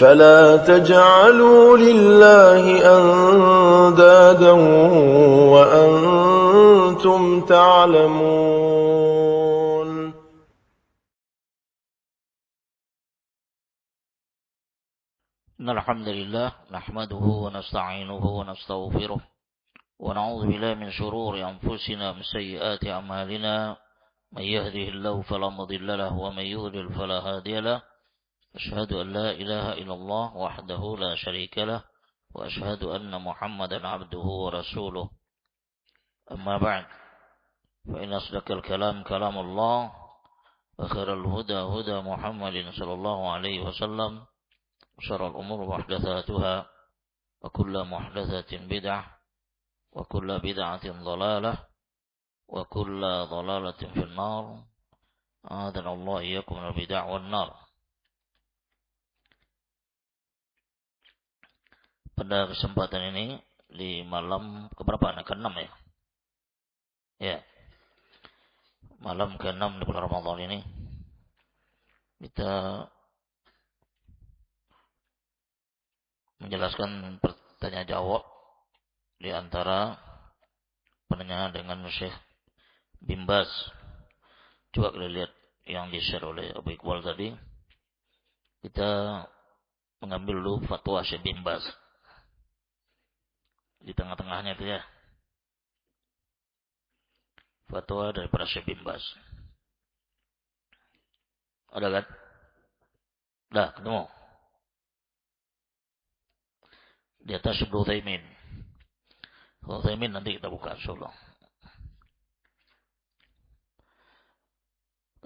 فلا تجعلوا لله أندادا وأنتم تعلمون. إن الحمد لله نحمده ونستعينه ونستغفره ونعوذ بالله من شرور أنفسنا ومن سيئات أعمالنا. من يهده الله فلا مضل له ومن يضلل فلا هادي له. أشهد أن لا إله إلا الله وحده لا شريك له وأشهد أن محمدا عبده ورسوله. أما بعد فإن أصدق الكلام كلام الله وخير الهدى هدى محمد صلى الله عليه وسلم وشر الأمور محدثاتها وكل محدثة بدعة وكل بدعة ضلالة وكل ضلالة في النار. أعاذنا الله إياكم من البدع والنار. Pada kesempatan ini di malam keberapa? Ke-6 ya? Ya. Malam ke-6 di bulan Ramadan ini kita menjelaskan pertanyaan jawab di antara penanya dengan Syekh Bin Baz. Coba kita lihat yang di-share oleh Abu Iqbal tadi. Kita mengambil dulu fatwa Syekh Bin Baz. Di tengah-tengahnya itu ya. Fatwa daripada Syekh Bin Baz. Ada kan? Dah, ketemu. Di atas Ibnu Utsaimin. Utsaimin nanti kita buka insyaallah.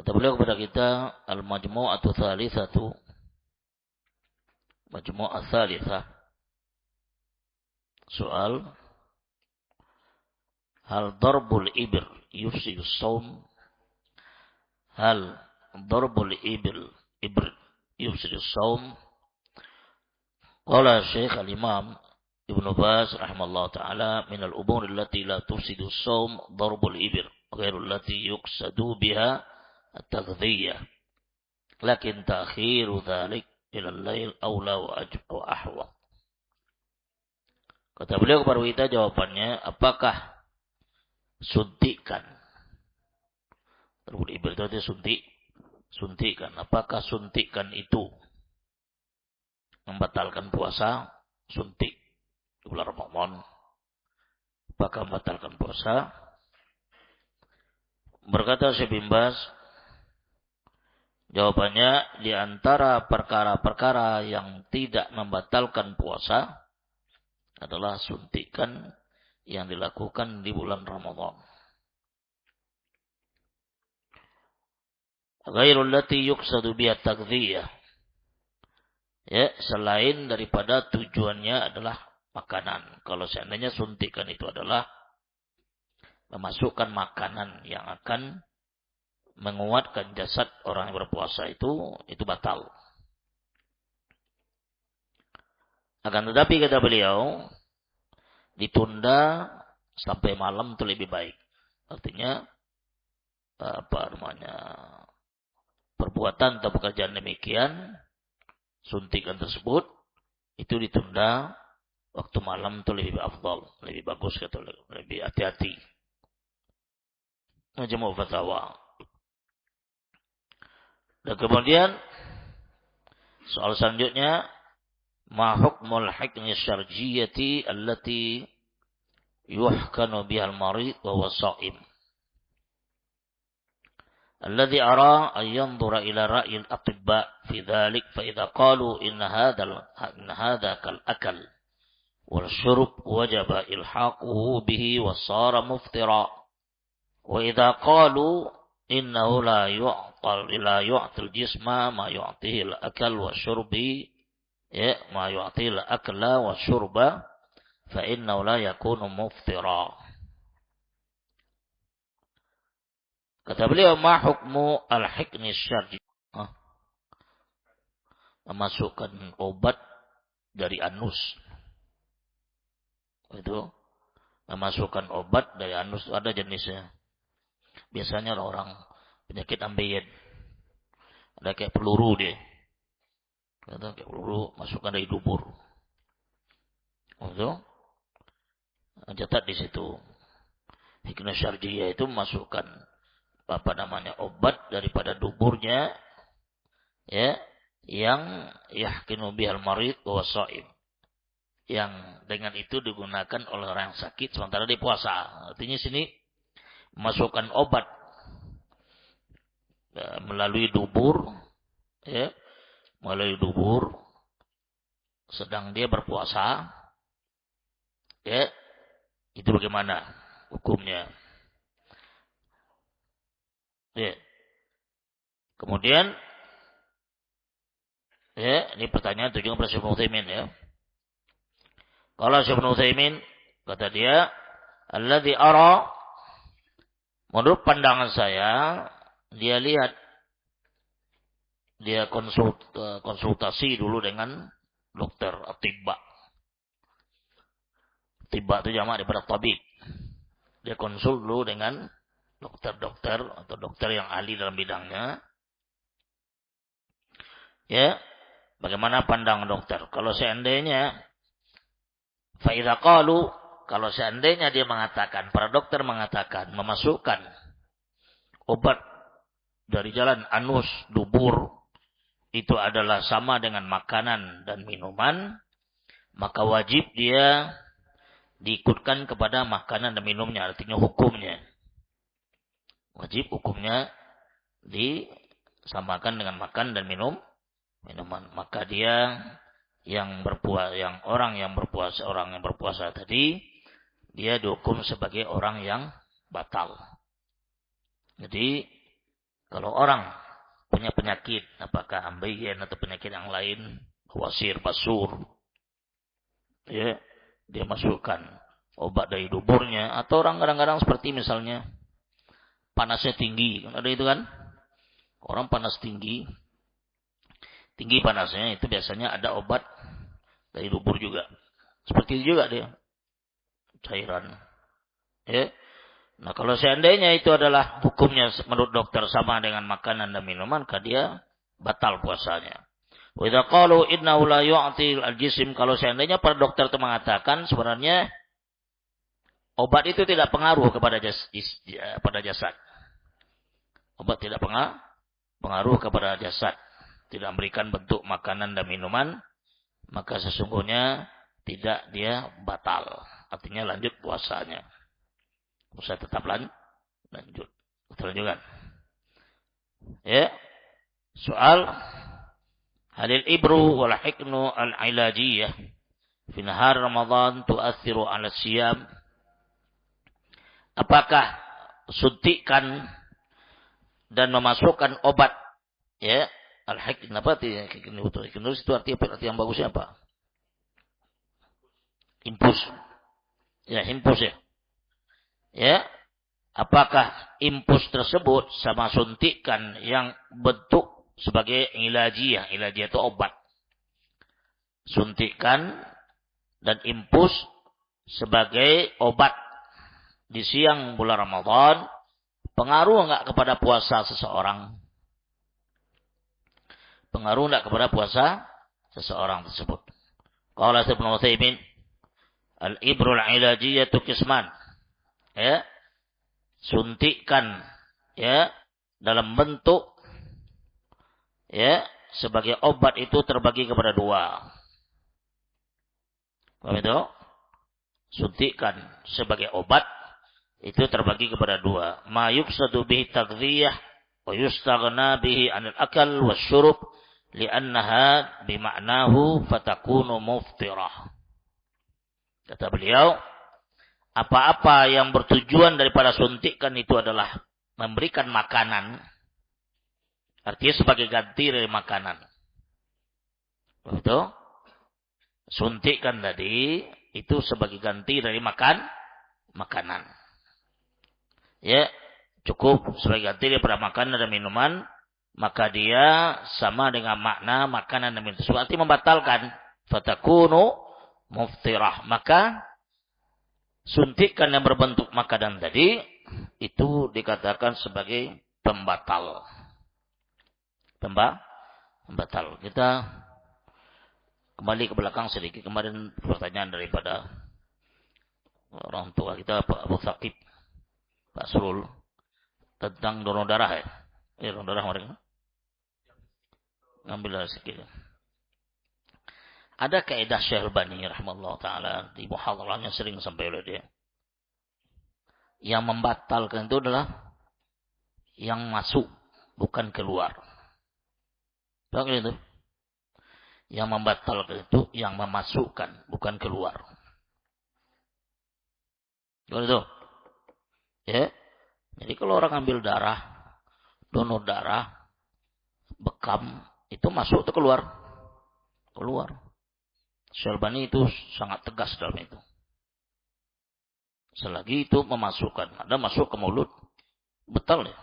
Kata beliau kepada kita, Al-Majmu'atu Tsalitsatu. Majmu'ah Tsalitsah. Soal, hal darbul ibr yufsidu shaum? Hal darbul ibr yufsidu shaum? Qala Syekh Al-Imam Ibnu Baz rahimahullah ta'ala, min al-umur allati la tufsidu shaum darbul ibr ghairu allati yuqsadu biha at-taghdhiyah, lakin ta'khiru dhalik ila al-lail awla wa ahwa. Kata beliau kepada kita jawabannya, apakah suntikan, darbul ibr itu suntikan, apakah suntikan itu membatalkan puasa? Suntik di bulan Ramadan, apakah membatalkan puasa? Berkata Syekh Bin Baz, jawabannya, di antara perkara-perkara yang tidak membatalkan puasa adalah suntikan yang dilakukan di bulan Ramadan. Ghairul lati yuqsadu biha taghdhiyah. Ya, selain daripada tujuannya adalah makanan. Kalau seandainya suntikan itu adalah memasukkan makanan yang akan menguatkan jasad orang yang berpuasa, itu batal. Akan tetapi kata beliau, ditunda sampai malam itu lebih baik. Artinya perbuatan atau pekerjaan demikian, suntikan tersebut itu ditunda waktu malam itu lebih afdal, lebih bagus, kata lebih hati-hati. Majmu' Fatawa. Dan kemudian soal selanjutnya, ma hukmul hikmi syarjiyyati allati yuhkanu biha al-marid wa huwa sha'im, alladhi ara an yanzura ila ra'yi al-atibba fi dhalik, fa idza qalu inna hadha kal akal wal shurb wajaba ilhaquhu bihi wa sara muftira, wa idza qalu innahu la yu'til jisma ma yu'tihi al-akal wa shurbi, ya, ma yu'til akla wa syurba, fa innahu la yakunu muftira. Kata beliau, ma hukmu al-hikni syarji, memasukkan obat dari anus. Itu memasukkan obat dari anus, ada jenisnya. Biasanya orang penyakit ambeien, ada kayak peluru dia. Kata kayak peluru masukkan dari dubur. Itu catat di situ. Hikmah syarjiyah itu masukkan obat daripada duburnya, ya, yang yahkinu bihal marid wa shaim, yang dengan itu digunakan oleh orang yang sakit sementara dia puasa. Artinya sini masukkan obat melalui dubur, ya, melalui dubur sedang dia berpuasa, ya, itu bagaimana hukumnya? Ya. Kemudian, ya, ini pertanyaan tujuan kepada Syekh Utsaimin, ya. Kalau Syekh Utsaimin kata dia, alladzi ara, menurut pandangan saya, dia lihat, dia konsultasi dulu dengan dokter atibba. Tibba itu jamak daripada tabib. Dia konsul dulu dengan dokter-dokter atau dokter yang ahli dalam bidangnya. Ya, bagaimana pandangan dokter? Kalau seandainya fa idza qalu, kalau seandainya dia mengatakan, para dokter mengatakan memasukkan obat dari jalan anus, dubur, itu adalah sama dengan makanan dan minuman, maka wajib dia diikutkan kepada makanan dan minumnya, artinya hukumnya. Wajib hukumnya disamakan dengan makan dan minuman. Maka dia orang yang berpuasa tadi, dia dihukum sebagai orang yang batal. Jadi kalau orang punya penyakit, apakah ambeien atau penyakit yang lain, wasir, basur, ya, dia masukkan obat dari duburnya, atau orang kadang-kadang seperti misalnya panasnya tinggi, ada itu kan, orang panas tinggi panasnya, itu biasanya ada obat dari dubur juga, seperti itu juga dia cairan, ya. Nah, kalau seandainya itu adalah hukumnya menurut dokter sama dengan makanan dan minuman, maka dia batal puasanya. Wa idza qalu innahu la yu'ti al-jism, kalau seandainya para dokter itu mengatakan sebenarnya obat itu tidak pengaruh kepada jasad. Obat tidak pengaruh kepada jasad, tidak memberikan bentuk makanan dan minuman, maka sesungguhnya tidak dia batal. Artinya lanjut puasanya. Puasa tetap lanjut. Terlanjutkan. Ya. Soal halil ibru wal hiknu al-ilajiyah fi nahar Ramadan tu'athiru 'ala siyam. Apakah suntikan dan memasukkan obat, ya, al-hikn, apa artinya hikn itu arti yang bagusnya apa? Impus. Ya, impus ya. Ya, apakah impus tersebut sama suntikan yang bentuk sebagai ilajiyah? Ilajiyah itu obat. Suntikan dan impus sebagai obat di siang bulan Ramadan, pengaruh enggak kepada puasa seseorang? Pengaruh enggak kepada puasa seseorang tersebut? Qala Ibnu Utsaimin, al-ibrul ilajiyatu qisman. Ya, suntikan, ya, dalam bentuk, ya, sebagai obat itu terbagi kepada dua. Paham itu? Suntikan sebagai obat itu terbagi kepada dua. Ma yuqsadu bihi taghdhiyah wa yustaghna bihi 'anil akal wasyurub li'annaha bima'nahu fatakunu muftirah. Kata beliau, apa-apa yang bertujuan daripada suntikan itu adalah memberikan makanan, artinya sebagai ganti dari makanan. Betul? Suntikan tadi itu sebagai ganti dari makanan. Ya, cukup sebagai ganti daripada makanan dan minuman, maka dia sama dengan makna makanan dan minuman. Berarti membatalkan. Fatakunu muftirah. Maka suntikan yang berbentuk makanan tadi itu dikatakan sebagai pembatal. Pembatal. Kita Kembali ke belakang sedikit. Kemarin pertanyaan daripada orang tua kita, Pak Abu Thaqib, Pak Surul, tentang donor darah ya. Donor darah kemarin. Ngambil darah sedikit. Ada kaidah Syekh Albani rahimahullah ta'ala di muhadarahnya sering sampai oleh dia. Yang membatalkan itu adalah yang masuk, bukan keluar. Tahu itu? Yang membatalkan itu yang memasukkan, bukan keluar. Tahu itu? Ya. Jadi kalau orang ambil darah, donor darah, bekam, itu masuk atau keluar? Keluar. Syalbani itu sangat tegas dalam itu. Selagi itu memasukkan. Ada masuk ke mulut. Betul ya.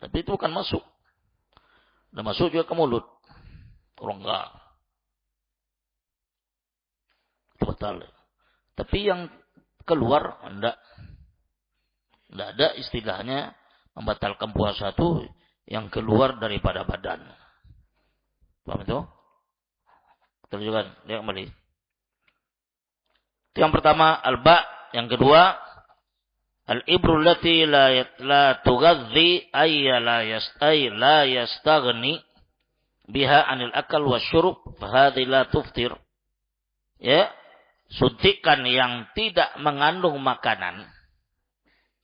Tapi itu bukan masuk. Ada masuk juga ke mulut. Orang enggak. Itu betul ya. Tapi yang keluar, enggak. Enggak ada istilahnya membatalkan puasa itu yang keluar daripada badan. Paham itu? Terjemahkan, dia kembali. Itu yang pertama, al-ba. Yang kedua, al-ibru allati la tughadhi ay la yastaghni biha anil akal wasyurub fa hadhihi la tuftir. Ya, suntikan yang tidak mengandung makanan.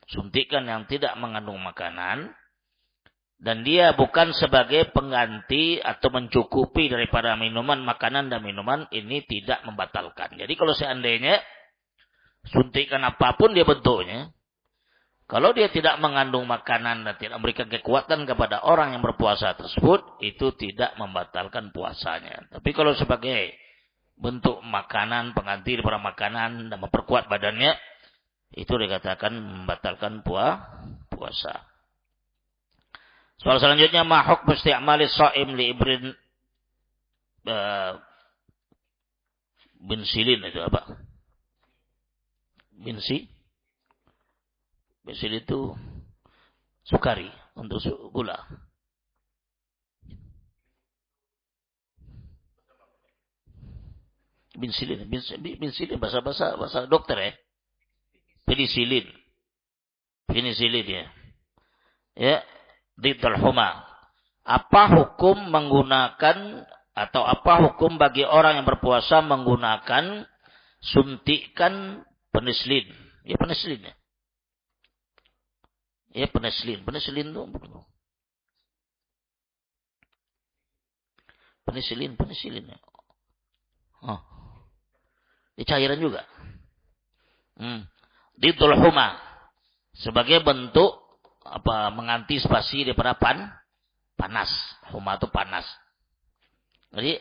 Suntikan yang tidak mengandung makanan. Dan dia bukan sebagai pengganti atau mencukupi daripada minuman, makanan dan minuman, ini tidak membatalkan. Jadi kalau seandainya suntikan apapun dia bentuknya, kalau dia tidak mengandung makanan dan tidak memberikan kekuatan kepada orang yang berpuasa tersebut, itu tidak membatalkan puasanya. Tapi kalau sebagai bentuk makanan, pengganti daripada makanan dan memperkuat badannya, itu dikatakan membatalkan puasa. Soal selanjutnya, ma hukmu isti'mali shaim li ibrin bensilin itu apa? Bensil itu sukari untuk gula. Bensilin bahasa dokter ya. Penicillin ya. Ya. Diddal huma. Apa hukum menggunakan atau apa hukum bagi orang yang berpuasa menggunakan suntikan penicillin? Ya penicillin ya. Ya penicillin itu. Penicillin ya. Oh. Di cairan juga. Diddal huma. Sebagai bentuk mengantisipasi daripada panas. Huma itu panas. Jadi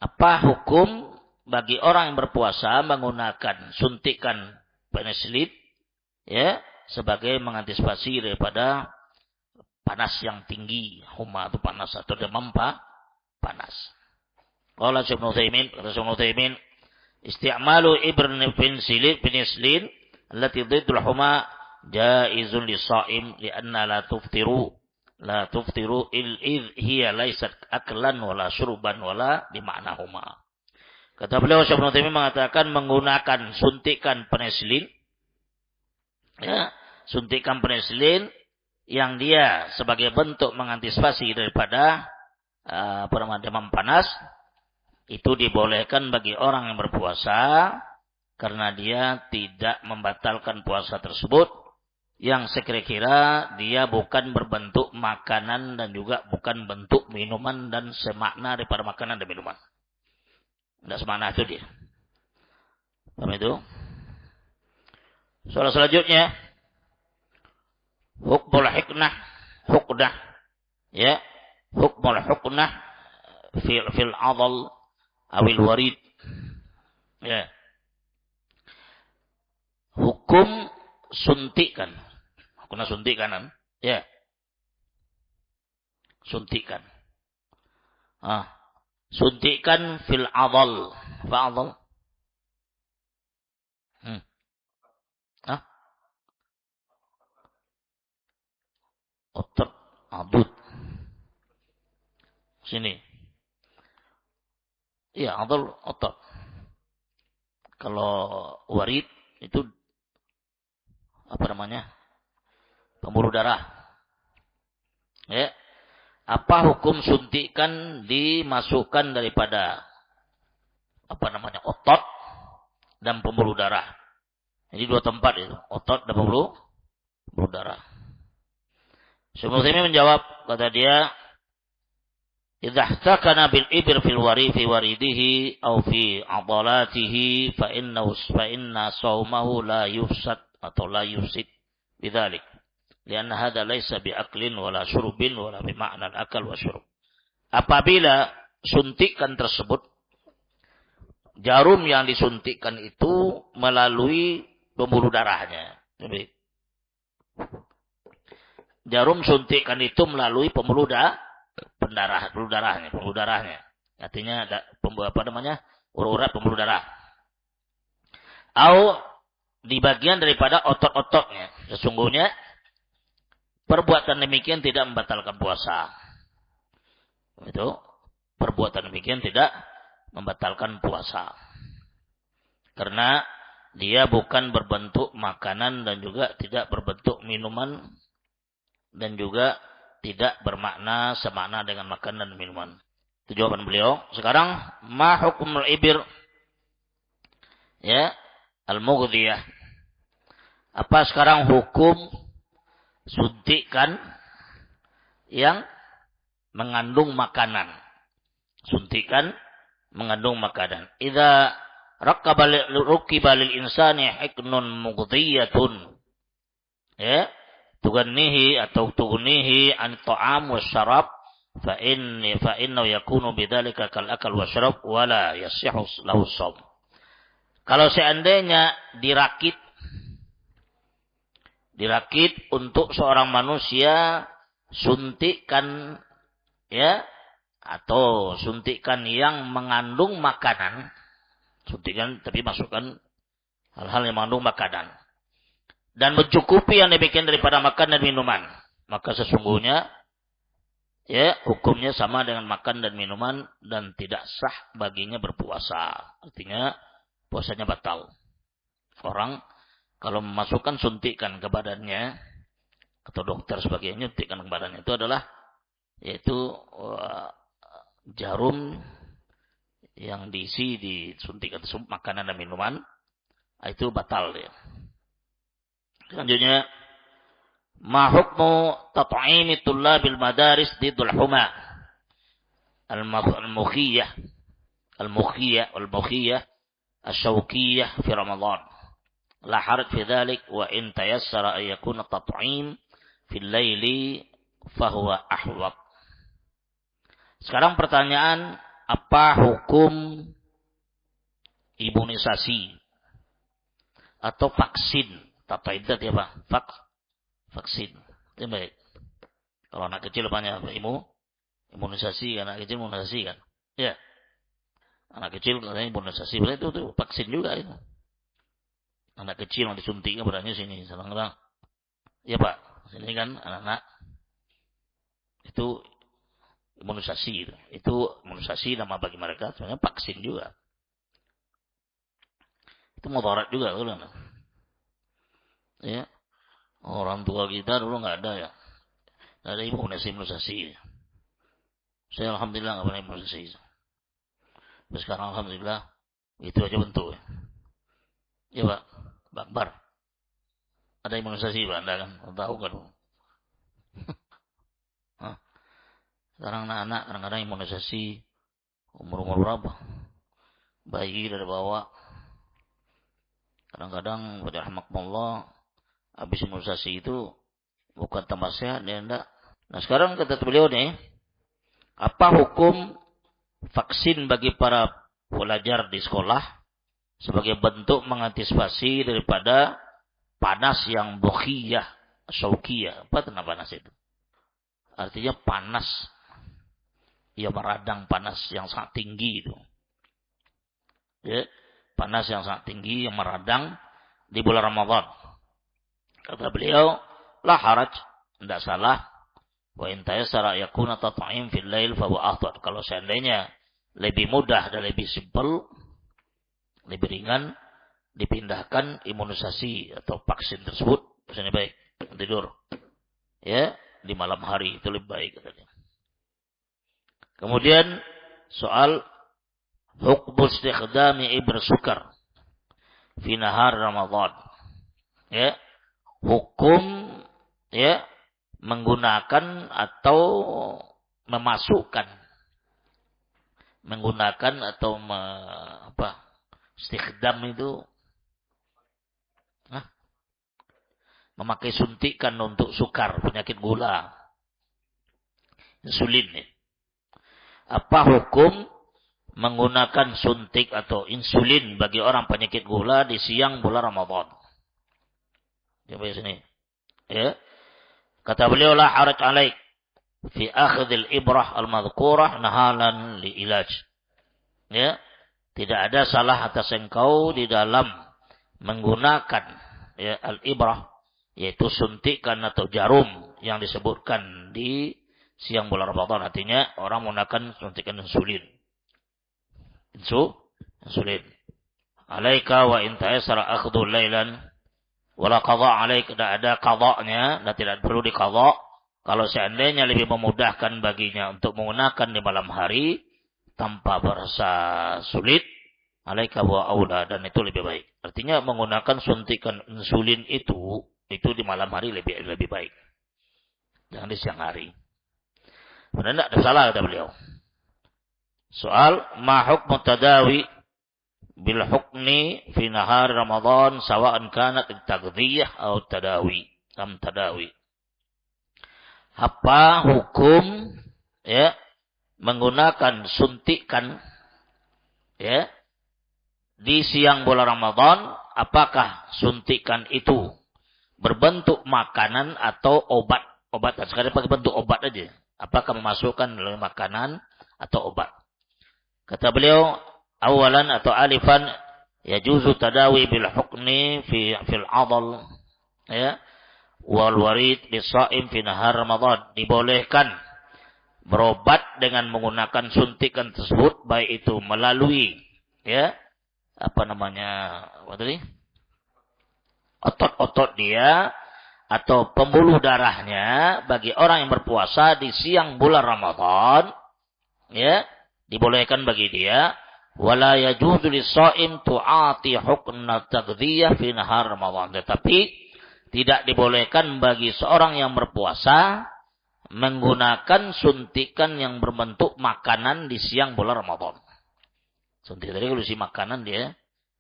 apa hukum bagi orang yang berpuasa menggunakan suntikan penicillin ya sebagai mengantisipasi daripada panas yang tinggi. Huma itu panas atau demam panas. Qala Syekh Ibnu Utsaimin isti'malu ibn penicillin allati dhiddul huma jaizun lisaim lianna la tuftiru hiya laysat aklan wala syurban wala bimaknahuma. Kata beliau Syekh Ibnu Utsaimin mengatakan menggunakan suntikan penicillin ya, suntikan penicillin yang dia sebagai bentuk mengantisipasi daripada demam panas itu dibolehkan bagi orang yang berpuasa karena dia tidak membatalkan puasa tersebut yang sekira-kira dia bukan berbentuk makanan dan juga bukan bentuk minuman dan semakna daripada makanan dan minuman. Tidak semakna itu dia. Paham itu? Soal selanjutnya, hukmul huknah, ya, hukmul huknah fil adal awil warid, ya. Hukum suntikan. Kena suntikan, ya. Suntikan. Suntikan fil adal. Fa'adal. Otot adud. Sini. Iya, adol otot. Kalau warid itu apa namanya? Pembuluh darah. Ya. Apa hukum suntikan dimasukkan daripada apa namanya? Otot dan pembuluh darah. Jadi dua tempat itu, otot dan pembuluh darah. Syekh Utsaimin menjawab, kata dia, idza ihtakana bil ibr fil wari fi waridihi aw fi adalatihi fa inna saumahu la yufsad atau la yufsid bidzalik. Lianna hadza laisa bi aklin wala syurbin wala bi ma'na al-akal wa syurb. Apabila suntikan tersebut, jarum yang disuntikkan itu melalui pembuluh darahnya. Jadi, jarum suntikan itu melalui pembuluh darahnya. Artinya ada apa namanya? Urat pembuluh darah. Atau di bagian daripada otot-ototnya. Sesungguhnya perbuatan demikian tidak membatalkan puasa. Itu perbuatan demikian tidak membatalkan puasa. Karena dia bukan berbentuk makanan dan juga tidak berbentuk minuman dan juga tidak bermakna semakna dengan makanan dan minuman. Itu jawaban beliau. Sekarang ma hukumul ibir? Ya, al-mughdiyah. Apa sekarang hukum suntikan yang mengandung makanan? Suntikan mengandung makanan. Idza rukiba lil insani hiknun mughdiyatun. Ya, tugannihi atau tugnihi an ta'am wa syarab fa innahu yakunu bidzalika kal akal wa syarab wala yasihhu lahu shaum. Kalau seandainya dirakit untuk seorang manusia suntikan, ya, atau suntikan yang mengandung makanan, suntikan tapi masukkan hal-hal yang mengandung makanan dan mencukupi yang demikian daripada makan dan minuman, maka sesungguhnya ya hukumnya sama dengan makan dan minuman dan tidak sah baginya berpuasa. Artinya puasanya batal. Orang kalau memasukkan suntikan ke badannya atau dokter sebagainya suntikan ke badannya itu adalah yaitu jarum yang diisi disuntikan makanan dan minuman, itu batal ya. Selanjutnya, ma hukmu tat'imi tullabil madaris didul huma al-mukhiyah asyawkiyah fi Ramadan. La haraj fi dhalik wa in tayassara an yakuna tat'im fil laili fahuwa ahwab. Sekarang pertanyaan, apa hukum imunisasi atau vaksin? Tata iddat ya Pak? Vaksin. Itu baik. Kalau anak kecil banyak imunisasi, anak kecil imunisasi kan? Ya. Anak kecil katanya imunisasi, berarti itu vaksin juga itu. Anak kecil yang disuntiknya berarti sini, sedang-sedang. Ya Pak, sini kan anak-anak itu imunisasi itu imunisasi nama bagi mereka sebenarnya vaksin juga. Itu mudarat juga kan. Ya. Orang tua kita dulu enggak ada ya. Enggak ada imunisasi. Saya alhamdulillah enggak pernah imunisasi. Terus sekarang alhamdulillah itu aja bentuk. Ya Pak, Pak Akbar. Ada imunisasi Pak Anda kan? Tahu kan? Sekarang anak-anak kadang-kadang imunisasi umur berapa? Bayi dari bawah. Kadang-kadang rahmatullah habis imunisasi itu bukan tambah sehat dia enggak. Nah, sekarang kata beliau nih, apa hukum vaksin bagi para pelajar di sekolah sebagai bentuk mengantisipasi daripada panas yang bukhiyah, syaukiyah. Apa itu panas itu? Artinya panas. Ya meradang panas yang sangat tinggi itu. Ya, panas yang sangat tinggi yang meradang di bulan Ramadan. Kata beliau, la haraj, tidak salah. Wa in tayassara yakuna tat'im fil lail fa huwa afdal. Kalau seandainya lebih mudah dan lebih simpel, lebih ringan, dipindahkan imunisasi atau vaksin tersebut, misalnya baik tidur, ya, di malam hari itu lebih baik katanya. Kemudian soal hukum istikhdami ibr sukar fi nahar Ramadan, ya, hukum, ya, menggunakan atau memasukkan, menggunakan atau istikhdam itu memakai suntikan untuk sukar, penyakit gula, insulin. Ya. Apa hukum menggunakan suntik atau insulin bagi orang penyakit gula di siang bulan Ramadan? Coba sini. Ya. Kata beliau, la haraj alaik fi akhdhil ibrah al-madhkurah nahalan li ilaj. Ya. Tidak ada salah atas engkau di dalam menggunakan, ya, al-ibrah, yaitu suntikan atau jarum yang disebutkan di siang bulan Ramadan. Artinya orang menggunakan suntikan insulin. Insulin. Alaika wa in ta'assara akhdhu lailan wala qadha alaik. Tidak ada qadha'nya dan tidak perlu diqadha. Kalau seandainya lebih memudahkan baginya untuk menggunakan di malam hari tanpa berasa sulit, alaika wa aula, dan itu lebih baik. Artinya menggunakan suntikan insulin itu di malam hari lebih baik. Jangan di siang hari. Benar tidak ada salah, kata beliau. Soal ma hukmu tadawi bil hukmi fi nahar Ramadan sawa'an kanat taghdhiyah atau tadawi. Apa hukum, ya, menggunakan suntikan, ya, di siang bulan Ramadan? Apakah suntikan itu berbentuk makanan atau obat? Obatan. Sekarang pakai bentuk obat aja. Apakah memasukkan dalam makanan atau obat? Kata beliau, awalan atau alifan, yajuzu tadawi bil hukmi fil adal, ya, wal warid lisaim fi nahar Ramadan. Dibolehkan berobat dengan menggunakan suntikan tersebut, baik itu melalui, ya, otot-otot dia atau pembuluh darahnya bagi orang yang berpuasa di siang bulan Ramadan, ya, dibolehkan bagi dia. Wala yajuzu lis-shaim tu'ati hukna taghdhiyah fi nahar Ramadan. Tetapi tidak dibolehkan bagi seorang yang berpuasa menggunakan suntikan yang berbentuk makanan di siang bulan Ramadan. Suntik tadi kalau isi makanan dia,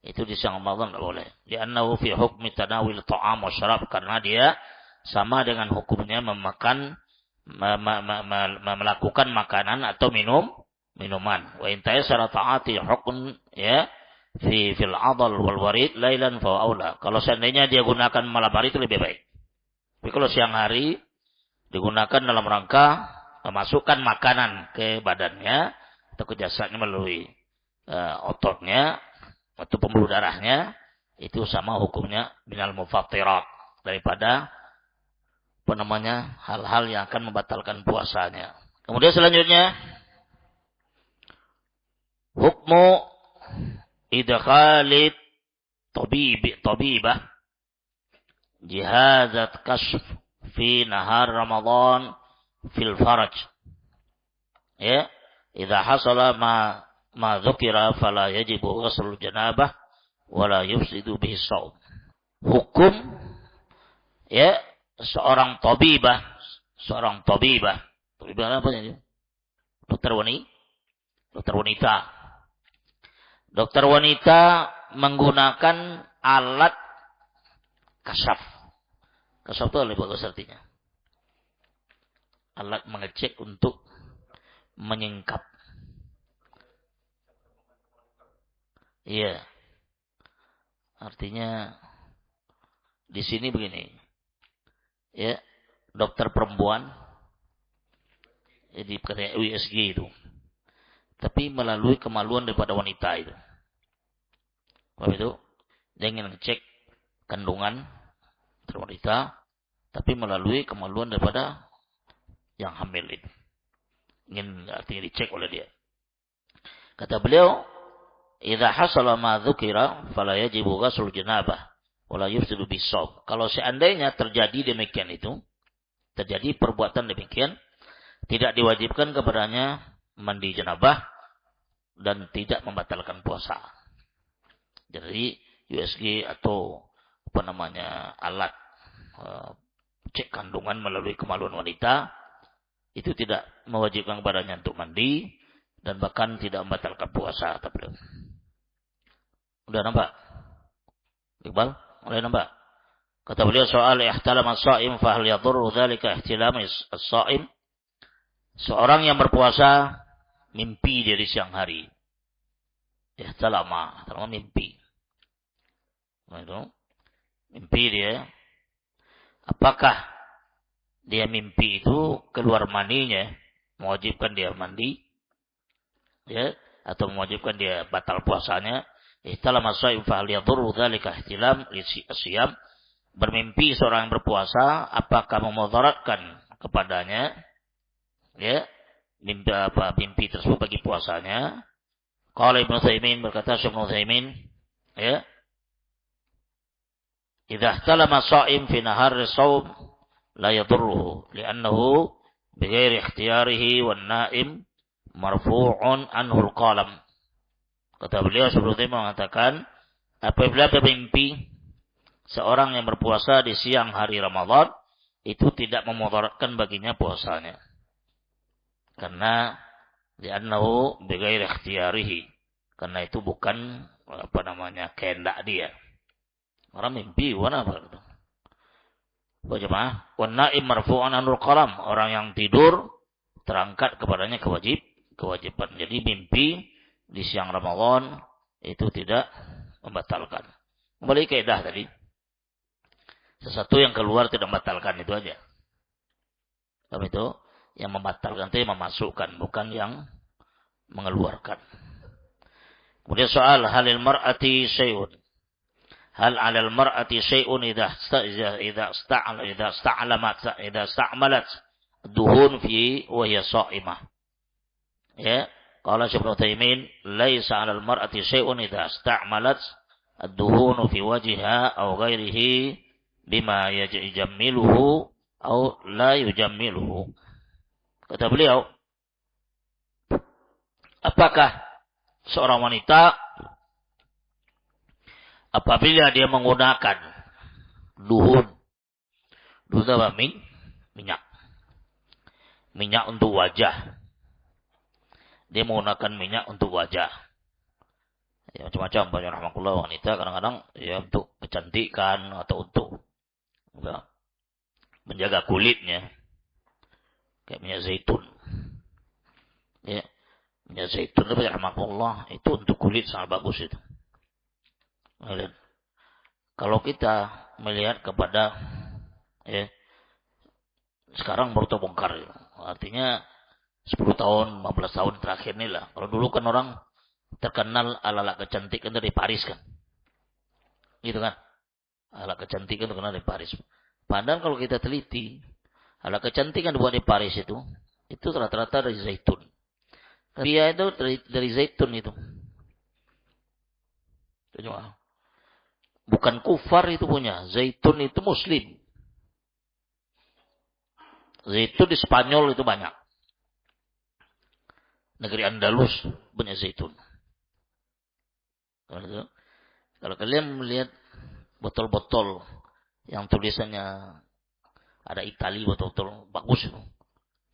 itu di siang Ramadan tidak boleh. Li'annahu fi hukmi tanawil ta'am wa syarab, karena dia sama dengan hukumnya melakukan makanan atau minuman. Wa in tayassara ta'ati hukm, ya, fil adal wal warid lailan fa aula. Kalau seandainya dia gunakan malam hari itu lebih baik. Tapi kalau siang hari digunakan dalam rangka memasukkan makanan ke badannya atau ke jasadnya melalui ototnya atau pembuluh darahnya, itu sama hukumnya minal mufattirat, daripada hal-hal yang akan membatalkan puasanya. Kemudian selanjutnya, hukmu idkhalit tabibah jihazat kasf fi nahar Ramadan fil faraj. Ya, idza hasala ma dzukira fala yajibu ghuslul janabah wala yufsidu bihi shaum. Hukum, ya, seorang tabibah apa ini? Dokter wanita menggunakan alat kasaf. Kasaf itu lebih bagus artinya. Alat mengecek untuk menyingkap. Iya. Artinya di sini begini. Ya, dokter perempuan, jadi kayak USG itu. Tapi melalui kemaluan daripada wanita itu. Sebab itu, dia ingin ngecek kandungan wanita, tapi melalui kemaluan daripada yang hamil itu. Artinya dicek oleh dia. Kata beliau, "Idza hasala ma dzukira fala yajibu ghusl janabah wala yufsidu bis-shaum." Kalau seandainya terjadi demikian itu, terjadi perbuatan demikian, tidak diwajibkan kepadanya mandi janabah dan tidak membatalkan puasa. Jadi USG atau alat cek kandungan melalui kemaluan wanita itu tidak mewajibkan kepadanya untuk mandi dan bahkan tidak membatalkan puasa. Udah nampak? Iqbal, mulai nampak. Kata beliau, soal ihtalam as-sha'im fa hal yadurru dzalika ihtilam as-sha'im? Seorang yang berpuasa mimpi dari siang hari. Ihtalama, mimpi. Itu mimpi dia. Apakah dia mimpi itu keluar maninya mewajibkan dia mandi, ya, atau mewajibkan dia batal puasanya? Ihtalam as-sha'im fa hal yadurru dzalika ihtilam as-siyam? Bermimpi seorang yang berpuasa, apakah memudaratkan kepadanya, ya, mimpi tersebut bagi puasanya? Qala Ibnu Utsaimin, berkata Syekh Ibnu Utsaimin, ya, idza ihtalama as-sha'im fi nahar as-shaum la yadurruhu li'annahu bighairi ikhtiyarihi wan na'im marfu'un anhu al-qalam. Kata beliau sebelumnya mengatakan, apabila bermimpi seorang yang berpuasa di siang hari Ramadan, itu tidak memudaratkan baginya puasanya. Karena li'annahu bighairi ikhtiyarihi. Karena itu bukan kehendak dia. Orang mimpi, apa? Bagaimana? Wan na'im marfu'an anul qalam. Orang yang tidur terangkat kepadanya kewajiban. Jadi mimpi di siang Ramadan itu tidak membatalkan. Kembali ke kaidah tadi. Sesuatu yang keluar tidak membatalkan, itu aja. Tapi itu yang membatalkan itu yang memasukkan, bukan yang mengeluarkan. Kemudian soal halil mar'ati syai'un. Hal 'alal mar'ati syai'un idza sta'malat duhun fi wa hiya sha'imah. Ya, qala Syekh Ibnu Utsaimin, laisa 'alal mar'ati syai'un idza sta'malat ad-duhun fi wajhiha aw ghairihi bima yujammiluhu aw la yujammiluhu. Kata beliau, apakah seorang wanita apabila dia menggunakan duhun apa? Minyak untuk wajah. Dia menggunakan minyak untuk wajah. Ya, macam-macam banyak rahmatullah wanita kadang-kadang ya untuk kecantikan atau untuk menjaga kulitnya. Kayak minyak zaitun. Ya, minyak zaitun itu rahmatullah itu untuk kulit sangat bagus itu. Kalau kita melihat kepada sekarang baru terbongkar, artinya 10 tahun, 15 tahun terakhir ini lah. Kalau dulu kan orang terkenal ala-ala kecantikan dari Paris kan. Gitu kan. Ala kecantikan terkenal dari Paris. Padahal kalau kita teliti, ala kecantikan dibuat di Paris itu rata-rata dari zaitun. Dia itu dari zaitun itu. Bukan kufar itu punya. Zaitun itu muslim. Zaitun di Spanyol itu banyak. Negeri Andalus banyak zaitun. Kalau kalian melihat botol-botol yang tulisannya ada Itali, botol-botol bagus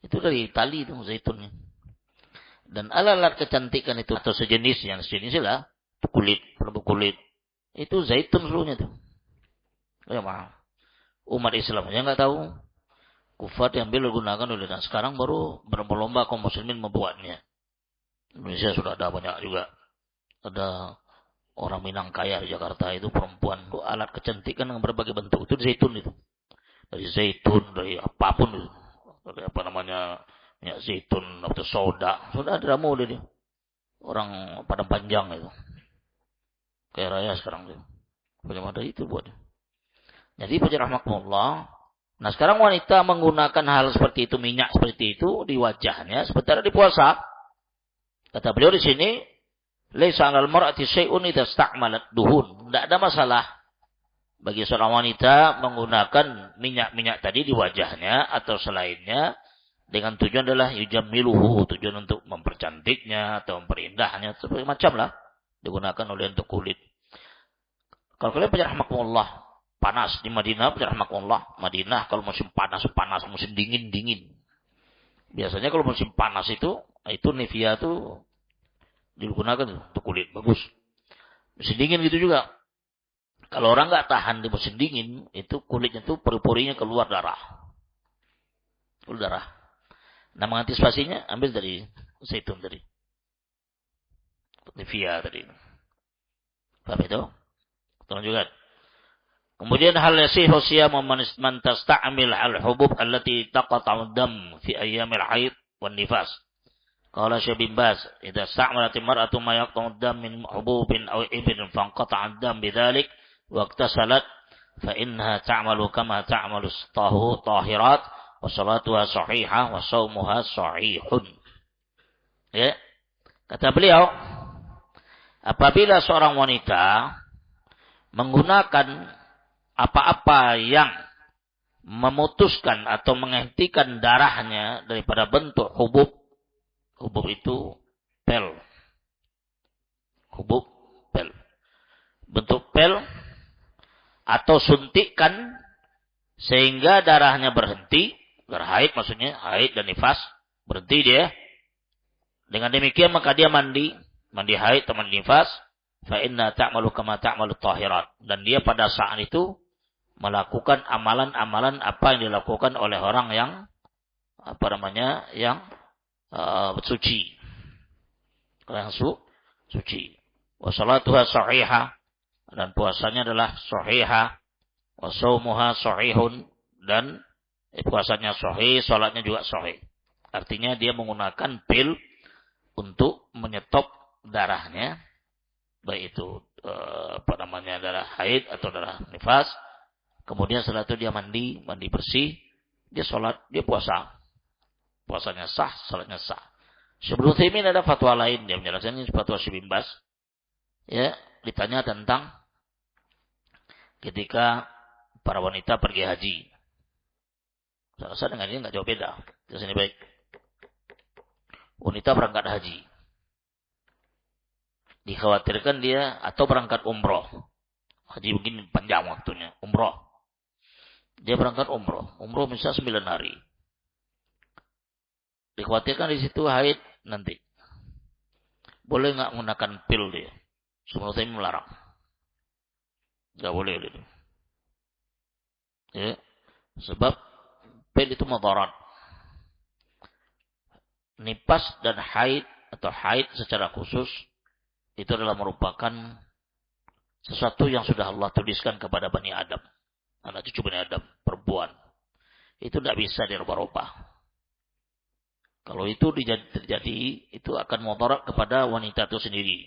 itu dari Itali itu zaitunnya. Dan alat-alat kecantikan itu atau sejenis lah produk kulit itu zaitun seluruhnya tuh. Ya maaf. Umat Islam aja nggak tahu. Kufar diambil digunakan oleh, dan sekarang baru berlomba kaum muslimin membuatnya. Indonesia sudah ada banyak juga. Ada orang Minang kaya di Jakarta itu perempuan itu alat kecantikan yang berbagai bentuk itu zaitun itu. Dari zaitun, dari apapun itu. Dari minyak zaitun atau soda. Sudah ada ramu dia. Orang Padang Panjang itu. Kaya raya sekarang itu. Banyak ada itu buat. Jadi rahmatullah. Nah sekarang wanita menggunakan hal seperti itu, minyak seperti itu di wajahnya sementara di puasa. Kata beliau di sini, Laisa 'alal mar'ati syai'un idza ista'malat duhun. Tidak ada masalah bagi seorang wanita menggunakan minyak-minyak tadi di wajahnya atau selainnya dengan tujuan adalah yujammiluhu, tujuan untuk mempercantiknya atau memperindahnya, seperti macam lah digunakan oleh untuk kulit. Kalau kalian rahmatullah panas di Madinah, rahmatullah Madinah kalau musim panas, musim dingin. Biasanya kalau musim panas itu Nivea itu digunakan untuk kulit bagus. Musim dingin gitu juga. Kalau orang nggak tahan di musim dingin, itu kulitnya itu pori-porinya keluar darah. Keluar darah. Nah, mengantisipasinya ambil dari zaitun tadi. Nivea tadi. Paham itu? Tunjukkan. Kemudian hal yasihu siyamu man tasta'mil al-hubub allati taqta'u dam fi ayyamil haid wan nifas. Qala Syekh bin Baz, idza sta'malat imra'atu ma yaqta'u dam min hububin aw ibrin fanqata'a ad-dam bidzalik wa iktasalat fa innaha ta'malu kama ta'malu tahirat wa salatuha sahihah wa shaumuha sahihun. Ya. Kata beliau, apabila seorang wanita menggunakan apa-apa yang memutuskan atau menghentikan darahnya daripada bentuk hubub itu pel. Hubub pel. Bentuk pel atau suntikan sehingga darahnya berhenti, berhaid maksudnya, haid dan nifas, berhenti dia. Dengan demikian maka dia mandi haid atau mandi nifas, fa inna ta'malu kama ta'malu tahirat, dan dia pada saat itu melakukan amalan-amalan apa yang dilakukan oleh orang yang suci. Orang suci. Wa salatuha sahihah, dan puasanya adalah sahihah. Wa shaumuha sahihun, dan puasanya sahih, salatnya juga sahih. Artinya dia menggunakan pil untuk menyetop darahnya, baik itu darah haid atau darah nifas. Kemudian setelah itu dia mandi bersih, dia sholat, dia puasa. Puasanya sah, sholatnya sah. Sebelum ini ada fatwa lain, dia menjelaskan ini fatwa Syekh bin Baz. Ya, ditanya tentang ketika para wanita pergi haji. Saya rasa dengan ini nggak jauh beda. Di sini baik. Wanita berangkat haji. Dikhawatirkan dia atau berangkat umroh. Haji begini panjang waktunya, umroh. Dia berangkat umroh. Umroh misalnya 9 hari. Dikhawatirkan di situ haid nanti. Boleh nggak menggunakan pil dia? Semua ini melarang. Nggak boleh itu. Ya, sebab pil itu mudarat. Nifas dan haid atau haid secara khusus itu adalah merupakan sesuatu yang sudah Allah tuliskan kepada Bani Adam. Anak cucu Bani Adam, perempuan. Itu tidak bisa dirubah-rubah. Kalau itu terjadi, itu akan mudarat kepada wanita itu sendiri.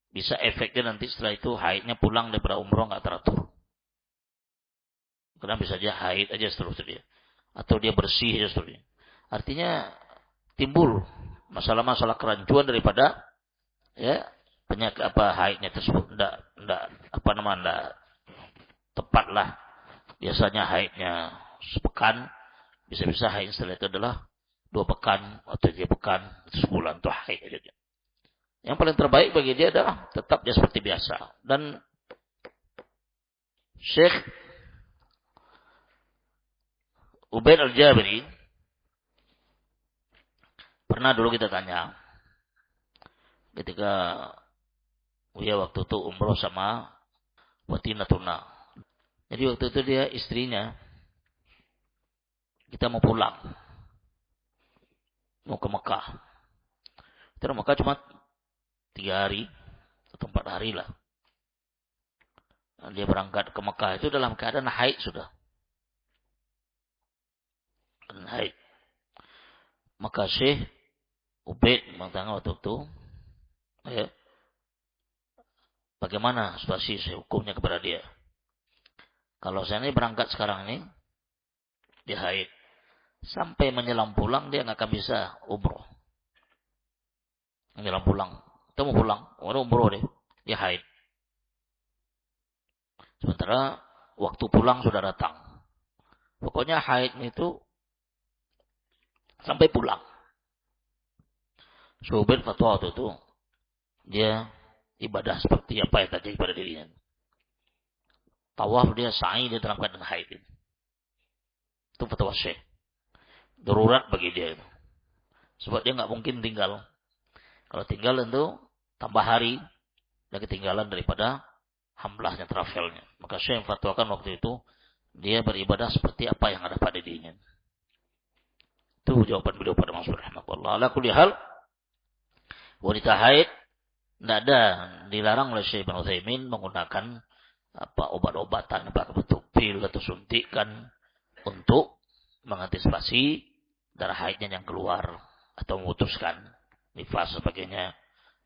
Bisa efeknya nanti setelah itu haidnya pulang daripada umroh nggak teratur. Karena bisa aja haid aja seterusnya. Atau dia bersih aja seterusnya. Artinya timbul masalah-masalah kerancuan daripada penyakit haidnya tersebut enggak tepat lah. Biasanya haidnya sepekan, bisa-bisa haid setelah itu adalah 2 pekan atau 3 pekan, sebulan tuh haid aja. Yang paling terbaik bagi dia adalah tetap dia seperti biasa. Dan Syekh Ubaid Al-Jabiri pernah dulu kita tanya ketika waktu itu umroh sama Watinatuna. Jadi waktu itu dia istrinya, kita mau pulang, mau ke Mekah. Kita ke Mekah cuma 3 hari atau 4 hari lah. Dia berangkat ke Mekah itu dalam keadaan haid sudah. Haid. Maka Syekh Ubaid mengatakan waktu itu, bagaimana situasi hukumnya kepada dia? Kalau saya ini berangkat sekarang ini, dia haid. Sampai menjelang pulang, dia nggak akan bisa umroh. Menjelang pulang. Kita mau pulang. Umroh deh. Dia haid. Sementara waktu pulang sudah datang. Pokoknya haid itu sampai pulang. Syu'bah fatwa waktu itu. Dia ibadah seperti apa yang terjadi pada dirinya. Tawaf dia sa'i dia dalam keadaan haid. Itu fatwa Syekh. Darurat bagi dia itu. Sebab dia nggak mungkin tinggal. Kalau tinggal tentu tambah hari dan ketinggalan daripada hamlahnya travelnya. Maka Syekh fatwakan waktu itu dia beribadah seperti apa yang ada pada dirinya. Itu jawaban beliau pada Mansur rahmatullah. Ala kulli hal wanita haid tidak ada dilarang oleh Syekh Ibnu Utsaimin menggunakan obat-obatan bentuk pil atau suntikan untuk mengantisipasi darah haidnya yang keluar atau memutuskan nifas sebagainya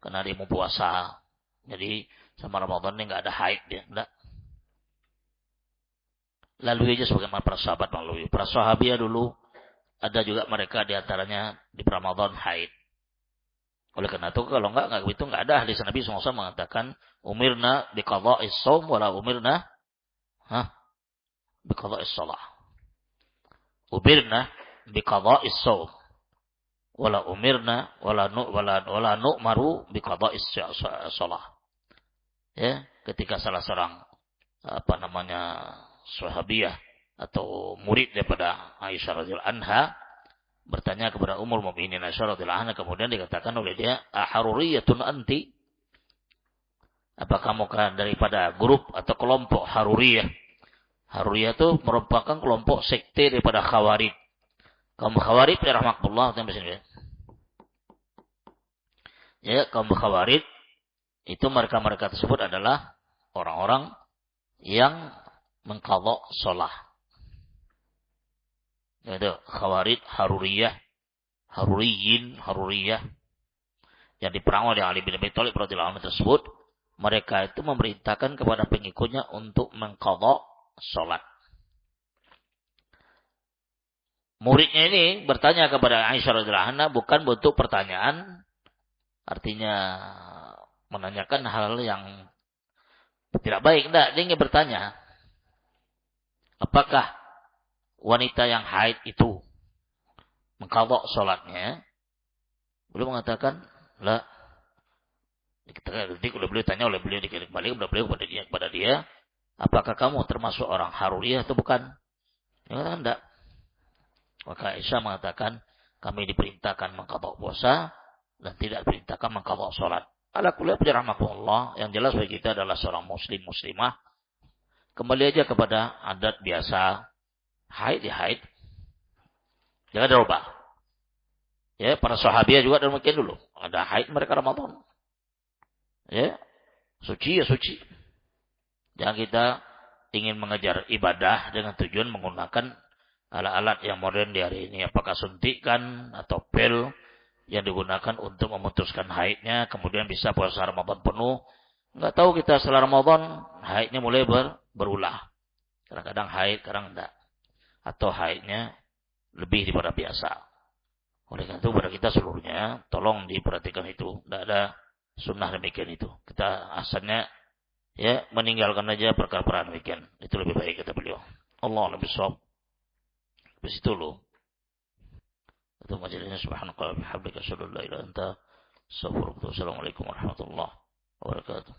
karena dia mau puasa. Jadi sama Ramadan ini nggak ada haid dia, enggak. Lalui aja sebagaimana para sahabat melalui. Para sahabiah dulu ada juga mereka di antaranya di Ramadan haid. Oleh karena itu kalau enggak begitu enggak ada hadis Nabi SAW mengatakan umirna biqadha'is shaum wala umirna biqadha'is shalah. Umirna biqadha'is shaum wala umirna wala nu'maru biqadha'is shalah. Ya, ketika salah seorang sahabiah atau murid daripada Aisyah radhiyallahu anha bertanya kepada Ummul Mukminin Aisyah radhiyallahu anha, kemudian dikatakan oleh dia, "Aharuriyatun anti?" Apa kamu daripada grup atau kelompok Haruriyah? Haruriyah itu merupakan kelompok sekte daripada Khawarij. Kaum Khawarij rahmatullah sampai sini. Ya, kaum Khawarij itu mereka tersebut adalah orang-orang yang mengqadha shalah. Itu Khawarij, Haruriyah, Haruriyah yang diperang oleh Ali bin Abi Thalib radhiyallahu anhu tersebut, mereka itu memerintahkan kepada pengikutnya untuk mengqadha salat. Muridnya ini bertanya kepada Aisyah radhiyallahu anha bukan bentuk pertanyaan, artinya menanyakan hal yang tidak baik, enggak, dia ingin bertanya, apakah wanita yang haid itu mengqadha salatnya? Beliau mengatakan, la. Ketika beliau tanya oleh beliau kembali kepada dia, apakah kamu termasuk orang Haruriyah atau bukan? Dia mengatakan enggak. Maka Aisyah mengatakan, kami diperintahkan mengqadha puasa dan tidak diperintahkan mengqadha salat. Ala kulli rahmatullah, yang jelas bagi kita adalah seorang muslim muslimah kembali aja kepada adat biasa. Haid ya haid. Jangan dirubah. Ya, para sahabiah juga demikian dulu. Ada haid mereka Ramadan. Ya, suci ya suci. Jangan kita ingin mengejar ibadah dengan tujuan menggunakan alat-alat yang modern di hari ini. Apakah suntikan atau pil yang digunakan untuk memutuskan haidnya, kemudian bisa puasa Ramadan penuh. Nggak tahu kita setelah Ramadan haidnya mulai berulah. Kadang-kadang haid, kadang enggak. Atau haidnya lebih daripada biasa. Oleh karena itu pada kita seluruhnya tolong diperhatikan itu. Tidak ada sunnah demikian itu. Kita asalnya ya meninggalkan aja perkara-perkara demikian. Itu lebih baik kata beliau. Allah lebih shawab. Habis itu loh. Itu majelisnya subhanallahi wa bihamdihi asyhadu an la ilaha illa anta astaghfiruka wa atubu ilaik. Assalamualaikum warahmatullahi wabarakatuh.